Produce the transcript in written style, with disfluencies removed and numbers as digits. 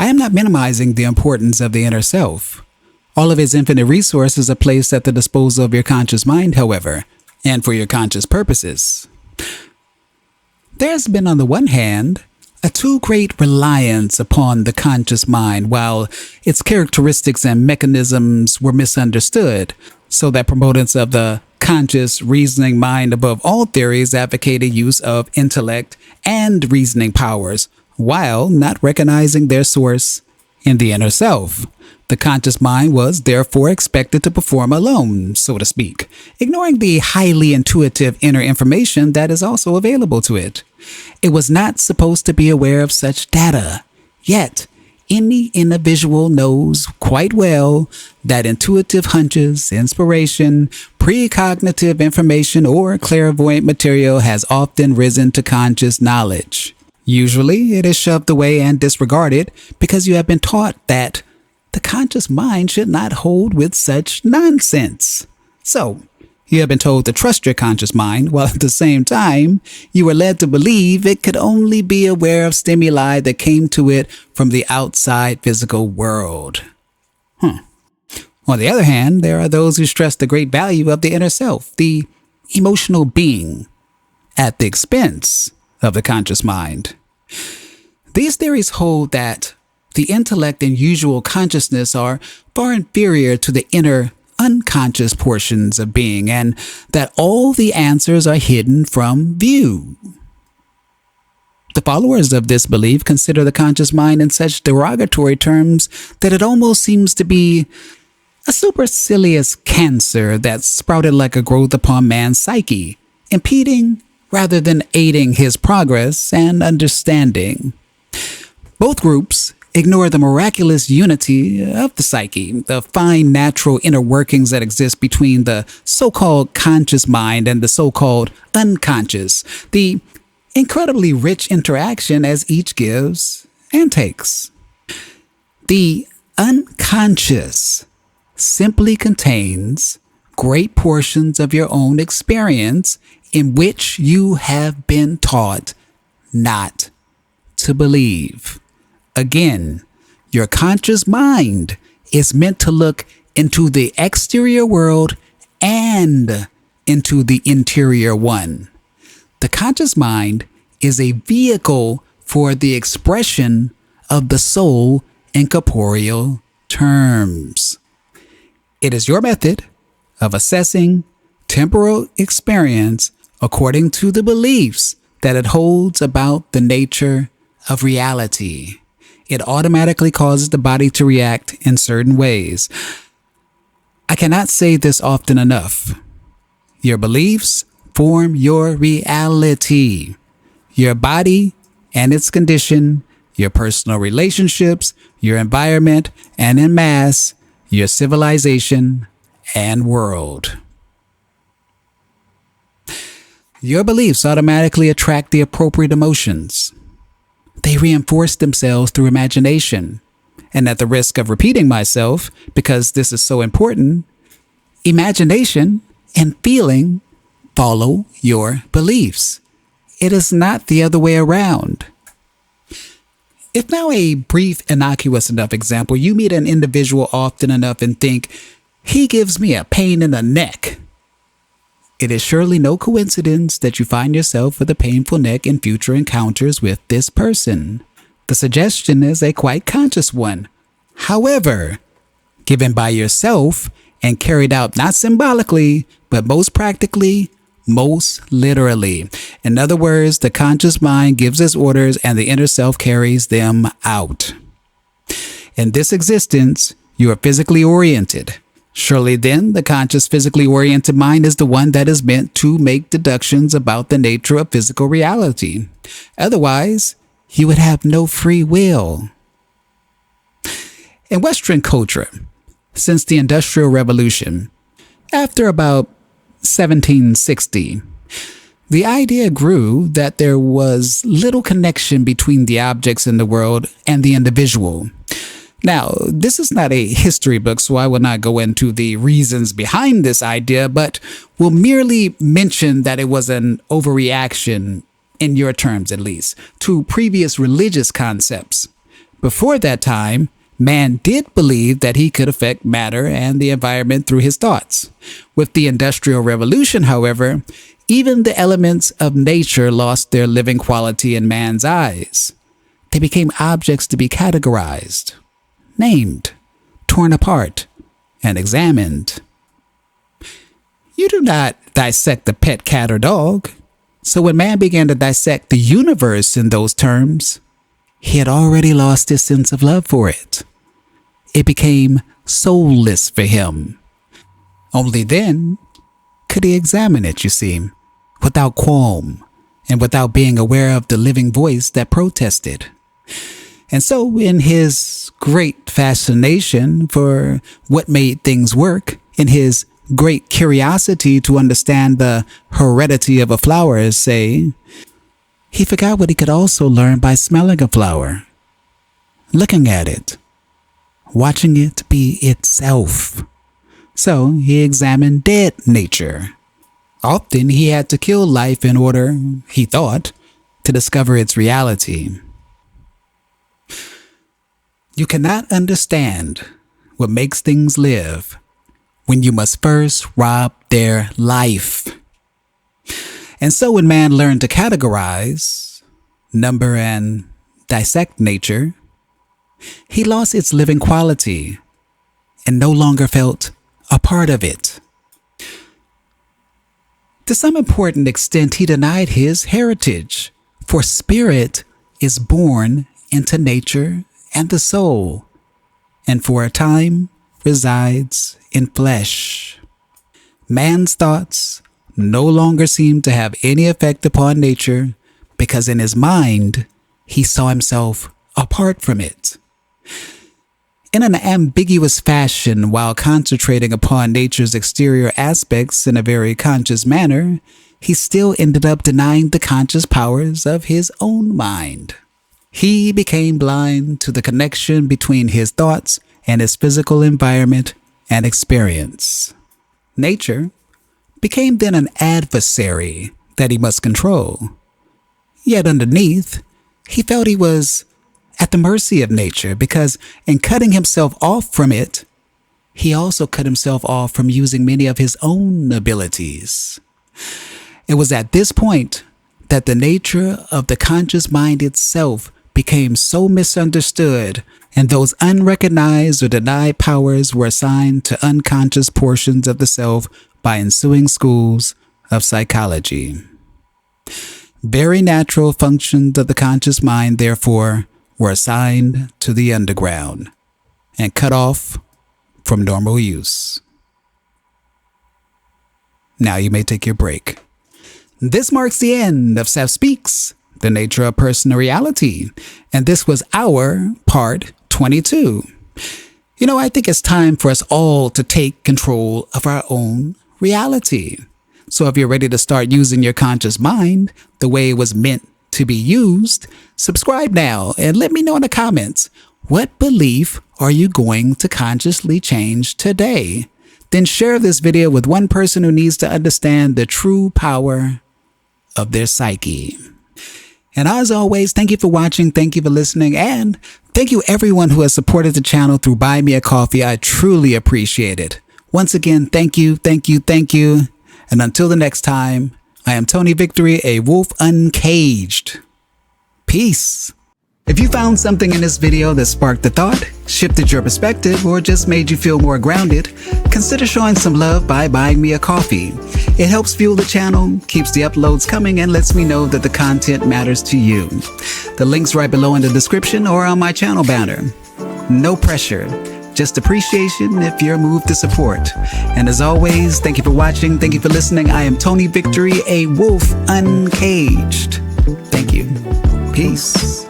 I am not minimizing the importance of the inner self. All of its infinite resources are placed at the disposal of your conscious mind, however, and for your conscious purposes. There's been, on the one hand, a too great reliance upon the conscious mind, while its characteristics and mechanisms were misunderstood, so that proponents of the conscious reasoning mind above all theories advocated use of intellect and reasoning powers, while not recognizing their source in the inner self. The conscious mind was therefore expected to perform alone, so to speak, ignoring the highly intuitive inner information that is also available to it. It was not supposed to be aware of such data. Yet, any individual knows quite well that intuitive hunches, inspiration, precognitive information, or clairvoyant material has often risen to conscious knowledge. Usually, it is shoved away and disregarded because you have been taught that the conscious mind should not hold with such nonsense. So, you have been told to trust your conscious mind, while at the same time, you were led to believe it could only be aware of stimuli that came to it from the outside physical world. On the other hand, there are those who stress the great value of the inner self, the emotional being, at the expense of the conscious mind. These theories hold that the intellect and usual consciousness are far inferior to the inner unconscious portions of being, and that all the answers are hidden from view. The followers of this belief consider the conscious mind in such derogatory terms that it almost seems to be a supercilious cancer that sprouted like a growth upon man's psyche, impeding rather than aiding his progress and understanding. Both groups ignore the miraculous unity of the psyche, the fine natural inner workings that exist between the so-called conscious mind and the so-called unconscious, the incredibly rich interaction as each gives and takes. The unconscious simply contains great portions of your own experience in which you have been taught not to believe. Again, your conscious mind is meant to look into the exterior world and into the interior one. The conscious mind is a vehicle for the expression of the soul in corporeal terms. It is your method of assessing temporal experience according to the beliefs that it holds about the nature of reality. It automatically causes the body to react in certain ways. I cannot say this often enough. Your beliefs form your reality. Your body and its condition, your personal relationships, your environment, and en masse, your civilization and world. Your beliefs automatically attract the appropriate emotions. They reinforce themselves through imagination. And at the risk of repeating myself, because this is so important, imagination and feeling follow your beliefs. It is not the other way around. If now a brief, innocuous enough example, you meet an individual often enough and think, he gives me a pain in the neck. It is surely no coincidence that you find yourself with a painful neck in future encounters with this person. The suggestion is a quite conscious one. However, given by yourself and carried out not symbolically, but most practically, most literally. In other words, the conscious mind gives its orders and the inner self carries them out. In this existence, you are physically oriented. Surely then, the conscious physically oriented mind is the one that is meant to make deductions about the nature of physical reality. Otherwise, you would have no free will. In Western culture, since the Industrial Revolution, after about 1760, the idea grew that there was little connection between the objects in the world and the individual. Now, this is not a history book, so I will not go into the reasons behind this idea, but will merely mention that it was an overreaction, in your terms at least, to previous religious concepts. Before that time, man did believe that he could affect matter and the environment through his thoughts. With the Industrial Revolution, however, even the elements of nature lost their living quality in man's eyes. They became objects to be categorized, named, torn apart, and examined. You do not dissect a pet cat or dog. So when man began to dissect the universe in those terms, he had already lost his sense of love for it. It became soulless for him. Only then could he examine it, you see, without qualm and without being aware of the living voice that protested. And so in his great fascination for what made things work, in his great curiosity to understand the heredity of a flower, say, he forgot what he could also learn by smelling a flower, looking at it, watching it be itself. So he examined dead nature. Often he had to kill life in order, he thought, to discover its reality. You cannot understand what makes things live when you must first rob their life. And so when man learned to categorize, number, and dissect nature, he lost its living quality and no longer felt a part of it. To some important extent, he denied his heritage, for spirit is born into nature and the soul, and for a time resides in flesh. Man's thoughts no longer seemed to have any effect upon nature because in his mind, he saw himself apart from it. In an ambiguous fashion, while concentrating upon nature's exterior aspects in a very conscious manner, he still ended up denying the conscious powers of his own mind. He became blind to the connection between his thoughts and his physical environment and experience. Nature became then an adversary that he must control. Yet underneath, he felt he was at the mercy of nature because in cutting himself off from it, he also cut himself off from using many of his own abilities. It was at this point that the nature of the conscious mind itself became so misunderstood, and those unrecognized or denied powers were assigned to unconscious portions of the self by ensuing schools of psychology. Very natural functions of the conscious mind, therefore, were assigned to the underground and cut off from normal use. Now you may take your break. This marks the end of Seth Speaks, The Nature of Personal Reality, and this was our part 22. You know, I think it's time for us all to take control of our own reality. So if you're ready to start using your conscious mind the way it was meant to be used, subscribe now and let me know in the comments, what belief are you going to consciously change today? Then share this video with one person who needs to understand the true power of their psyche. And as always, thank you for watching, thank you for listening, and thank you everyone who has supported the channel through Buy Me a Coffee. I truly appreciate it. Once again, thank you, thank you, thank you. And until the next time, I am Tony Victory, a wolf uncaged. Peace. If you found something in this video that sparked a thought, shifted your perspective, or just made you feel more grounded, consider showing some love by buying me a coffee. It helps fuel the channel, keeps the uploads coming, and lets me know that the content matters to you. The link's right below in the description or on my channel banner. No pressure, just appreciation if you're moved to support. And as always, thank you for watching, thank you for listening. I am Tony Victory, a wolf uncaged. Thank you. Peace.